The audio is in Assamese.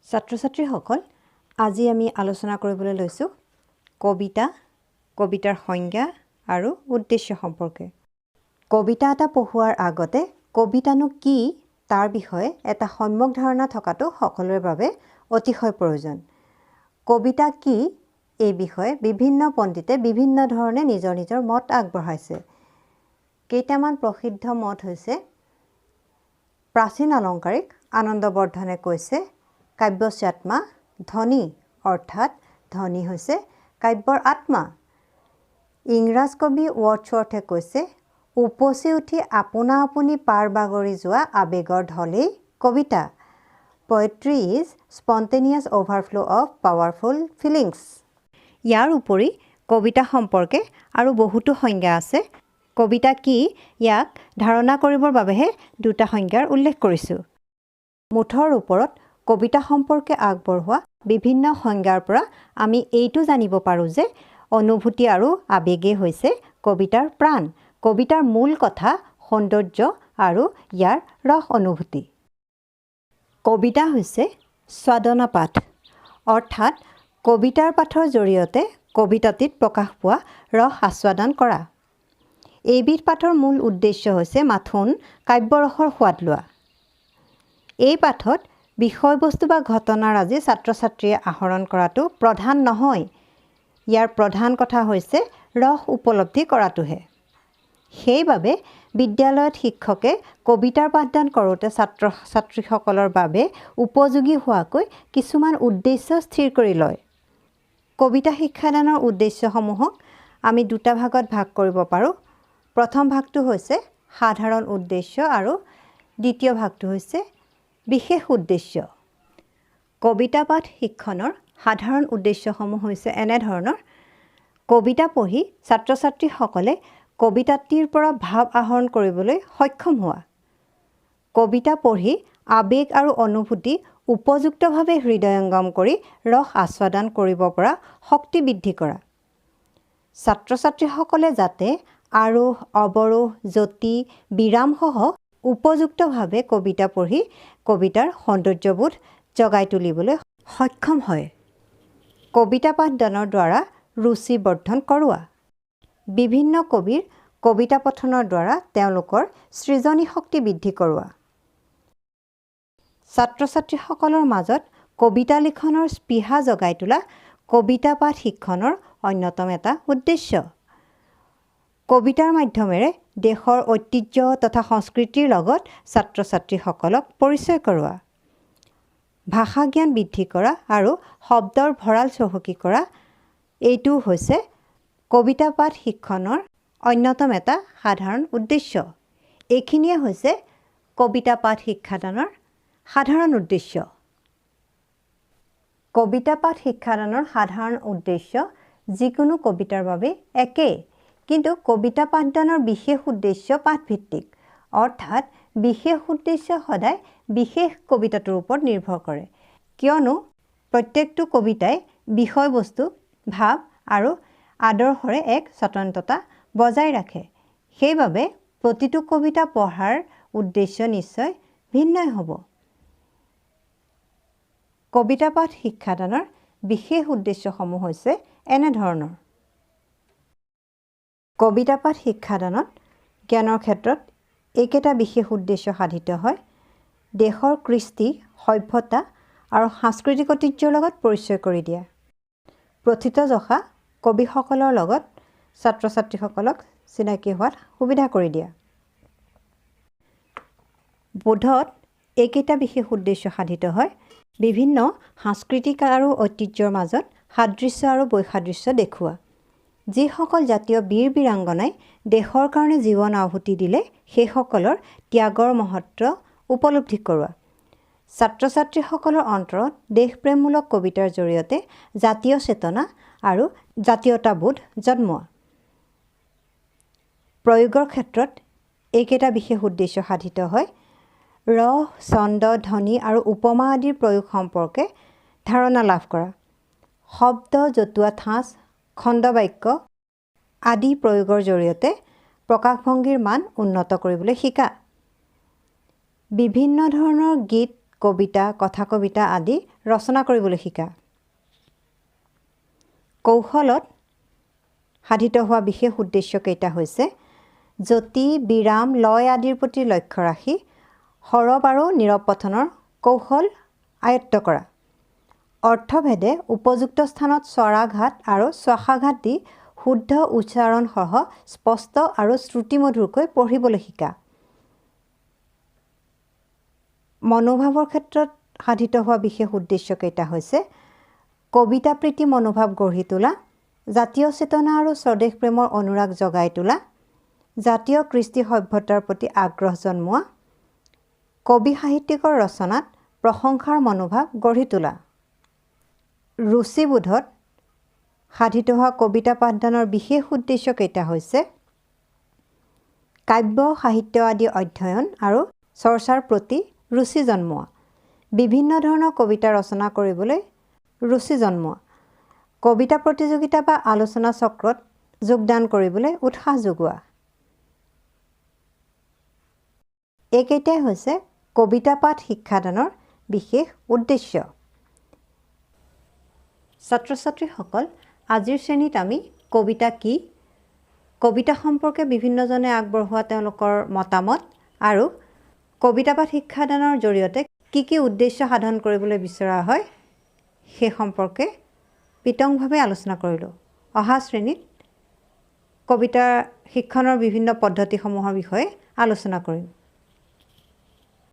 ছাত্ৰ-ছাত্ৰীসকল আজি আমি আলোচনা কৰিবলৈ লৈছোঁ কবিতাৰ সংজ্ঞা আৰু উদ্দেশ্য সম্পৰ্কে। কবিতা এটা পঢ়োৱাৰ আগতে কবিতানো কি তাৰ বিষয়ে এটা সম্যক ধাৰণা থকাটো সকলোৰে বাবে অতিশয় প্ৰয়োজন। কবিতা কি এই বিষয়ে বিভিন্ন পণ্ডিতে বিভিন্ন ধৰণে নিজৰ নিজৰ মত আগবঢ়াইছে। কেইটামান প্ৰসিদ্ধ মত হৈছে প্ৰাচীন অলংকাৰিক আনন্দবৰ্ধনে কৈছে কাব্যস্য আত্মা ধ্বনি, অৰ্থাৎ ধ্বনি হৈছে কাব্যৰ আত্মা। ইংৰাজ কবি ৱৰ্ডছৱৰ্থে কৈছে উপচি উঠি আপোনা আপুনি পাৰ বাগৰি যোৱা আৱেগৰ ঢলেই কবিতা। Poetry is spontaneous overflow' of powerful feelings. ইয়াৰ উপৰি কবিতা সম্পৰ্কে আৰু বহুতো সংজ্ঞা আছে। কবিতা কি ইয়াক ধাৰণা কৰিবৰ বাবেহে দুটা সংজ্ঞাৰ উল্লেখ কৰিছোঁ। মুঠৰ ওপৰত কবিতা সম্পৰ্কে আগবঢ়োৱা বিভিন্ন সংজ্ঞাৰ পৰা আমি এইটো জানিব পাৰোঁ যে অনুভূতি আৰু আৱেগেই হৈছে কবিতাৰ প্ৰাণ। কবিতাৰ মূল কথা সৌন্দৰ্য আৰু ইয়াৰ ৰস অনুভূতি। কবিতা হৈছে স্বাদনা পাঠ, অৰ্থাৎ কবিতাৰ পাঠৰ জৰিয়তে কবিতাটিত প্ৰকাশ পোৱা ৰস আস্বাদন কৰা। এইবিধ পাঠৰ মূল উদ্দেশ্য হৈছে মাথোন কাব্যৰসৰ সোৱাদ লোৱা। এই পাঠত বিষয়বস্তু বা ঘটনাৰাজি ছাত্ৰ-ছাত্ৰীয়ে আহৰণ কৰাটো প্ৰধান নহয়। ইয়াৰ প্ৰধান কথা হৈছে ৰস উপলব্ধি কৰাটোহে। সেইবাবে বিদ্যালয়ত শিক্ষকে কবিতাৰ পাঠদান কৰোঁতে ছাত্ৰ-ছাত্ৰীসকলৰ বাবে উপযোগী হোৱাকৈ কিছুমান উদ্দেশ্য স্থিৰ কৰি লয়। কবিতা শিক্ষাদানৰ উদ্দেশ্যসমূহক আমি দুটা ভাগত ভাগ কৰিব পাৰোঁ। প্ৰথম ভাগটো হৈছে সাধাৰণ উদ্দেশ্য আৰু দ্বিতীয় ভাগটো হৈছে বিশেষ উদ্দেশ্য। কবিতা পাঠ শিক্ষণৰ সাধাৰণ উদ্দেশ্যসমূহ হৈছে এনেধৰণৰ: কবিতা পঢ়ি ছাত্ৰ-ছাত্ৰীসকলে কবিতাটিৰ পৰা ভাৱ আহৰণ কৰিবলৈ সক্ষম হোৱা, কবিতা পঢ়ি আৱেগ আৰু অনুভূতি উপযুক্তভাৱে হৃদয়ংগম কৰি ৰস আস্বাদন কৰিব পৰা শক্তি বৃদ্ধি কৰা, ছাত্ৰ-ছাত্ৰীসকলে যাতে আৰোহ অৱৰোহ যতি বিৰামসহ উপযুক্তভাৱে কবিতা পঢ়ি কবিতাৰ সৌন্দৰ্যবোধ জগাই তুলিবলৈ সক্ষম হয়। কবিতা পাঠদানৰ দ্বাৰা ৰুচি বৰ্ধন কৰোৱা, বিভিন্ন কবিৰ কবিতা পঠনৰ দ্বাৰা তেওঁলোকৰ সৃজনী শক্তি বৃদ্ধি কৰোৱা। ছাত্ৰ-ছাত্ৰীসকলৰ মাজত কবিতা লিখনৰ স্পৃহা জগাই তোলা কবিতা পাঠ শিক্ষণৰ অন্যতম এটা উদ্দেশ্য। কবিতাৰ মাধ্যমেৰে দেশৰ ঐতিহ্য তথা সংস্কৃতিৰ লগত ছাত্ৰ-ছাত্ৰীসকলক পৰিচয় কৰোৱা, ভাষা জ্ঞান বৃদ্ধি কৰা আৰু শব্দৰ ভঁৰাল চহকী কৰা, এইটো হৈছে কবিতা পাঠ শিক্ষণৰ অন্যতম এটা সাধাৰণ উদ্দেশ্য। এইখিনিয়ে হৈছে কবিতা পাঠ শিক্ষাদানৰ সাধাৰণ উদ্দেশ্য। কবিতা পাঠ শিক্ষাদানৰ সাধাৰণ উদ্দেশ্য যিকোনো কবিতাৰ বাবে একেই, কিন্তু কবিতা পাঠদানৰ বিশেষ উদ্দেশ্য পাঠভিত্তিক, অৰ্থাৎ বিশেষ উদ্দেশ্য সদায় বিশেষ কবিতাটোৰ ওপৰত নিৰ্ভৰ কৰে, কিয়নো প্ৰত্যেকটো কবিতাই বিষয়বস্তু, ভাৱ আৰু আদৰ্শৰে এক স্বতন্ত্ৰতা বজাই ৰাখে। সেইবাবে প্ৰতিটো কবিতা পঢ়াৰ উদ্দেশ্য নিশ্চয় ভিন্নই হ'ব। কবিতা পাঠ শিক্ষাদানৰ বিশেষ উদ্দেশ্যসমূহ হৈছে এনেধৰণৰ: কবিতা পাঠ শিক্ষাদানত জ্ঞানৰ ক্ষেত্ৰত এইকেইটা বিশেষ উদ্দেশ্য সাধিত হয়: দেশৰ কৃষ্টি, সভ্যতা আৰু সাংস্কৃতিক ঐতিহ্যৰ লগত পৰিচয় কৰি দিয়া, প্ৰথিতযশা কবিসকলৰ লগত ছাত্ৰ-ছাত্ৰীসকলক চিনাকি হোৱাত সুবিধা কৰি দিয়া। বোধত এইকেইটা বিশেষ উদ্দেশ্য সাধিত হয়: বিভিন্ন সাংস্কৃতিক আৰু ঐতিহ্যৰ মাজত সাদৃশ্য আৰু বৈসাদৃশ্য দেখুওৱা, যিসকল জাতীয় বীৰ বীৰাংগনাই দেশৰ কাৰণে জীৱন আহুতি দিলে সেইসকলৰ ত্যাগৰ মহত্ব উপলব্ধি কৰোৱা, ছাত্ৰ-ছাত্ৰীসকলৰ অন্তৰত দেশপ্ৰেমমূলক কবিতাৰ জৰিয়তে জাতীয় চেতনা আৰু জাতীয়তাবোধ জন্মোৱা। প্ৰয়োগৰ ক্ষেত্ৰত এইকেইটা বিশেষ উদ্দেশ্য সাধিত হয়: ৰস, ছন্দ, ধ্বনি আৰু উপমা আদিৰ প্ৰয়োগ সম্পৰ্কে ধাৰণা লাভ কৰা, শব্দ, জতুৱা ঠাঁচ, খণ্ডবাক্য আদি প্ৰয়োগৰ জৰিয়তে প্ৰকাশভংগীৰ মান উন্নত কৰিবলৈ শিকা, বিভিন্ন ধৰণৰ গীত কবিতা, কথা কবিতা আদি ৰচনা কৰিবলৈ শিকা। কৌশলত সাধিত হোৱা বিশেষ উদ্দেশ্য কেইটা হৈছে জ্যোতি, বিৰাম, লয় আদিৰ প্ৰতি লক্ষ্য ৰাখি সৰব আৰু নীৰৱ পঠনৰ কৌশল আয়ত্ত কৰা। অৰ্থভেদে উপযুক্ত স্থানত স্বৰাঘাত আৰু শ্বাসাঘাত দি শুদ্ধ উচ্চাৰণসহ স্পষ্ট আৰু শ্ৰুতিমধুৰকৈ পঢ়িবলৈ শিকা। মনোভাৱৰ ক্ষেত্ৰত সাধিত হোৱা বিশেষ উদ্দেশ্য কেইটা হৈছে কবিতা প্ৰীতি মনোভাৱ গঢ়ি তোলা, জাতীয় চেতনা আৰু স্বদেশ প্ৰেমৰ অনুৰাগ জগাই তোলা, জাতীয় কৃষ্টি সভ্যতাৰ প্ৰতি আগ্ৰহ জন্মোৱা, কবি সাহিত্যিকৰ ৰচনাত প্ৰশংসাৰ মনোভাৱ গঢ়ি তোলা। ৰুচিবোধত সাধিত হোৱা কবিতা পাঠদানৰ বিশেষ উদ্দেশ্য কেইটা হৈছে কাব্য, সাহিত্য আদি অধ্যয়ন আৰু চৰ্চাৰ প্ৰতি ৰুচি জন্মোৱা, বিভিন্ন ধৰণৰ কবিতা ৰচনা কৰিবলৈ ৰুচি জন্মোৱা, কবিতা প্ৰতিযোগিতা বা আলোচনা চক্ৰত যোগদান কৰিবলৈ উৎসাহ যোগোৱা। এইকেইটাই হৈছে কবিতা পাঠ শিক্ষাদানৰ বিশেষ উদ্দেশ্য। ছাত্ৰ ছাত্ৰীসকল, আজিৰ শ্ৰেণীত আমি কবিতা কি, কবিতা সম্পৰ্কে বিভিন্নজনে আগবঢ়োৱা তেওঁলোকৰ মতামত আৰু কবিতা পাঠ শিক্ষাদানৰ জৰিয়তে কি কি উদ্দেশ্য সাধন কৰিবলৈ বিচৰা হয় সেই সম্পৰ্কে বিতংভাৱে আলোচনা কৰিলোঁ। অহা শ্ৰেণীত কবিতা শিক্ষণৰ বিভিন্ন পদ্ধতিসমূহৰ বিষয়ে আলোচনা কৰিম।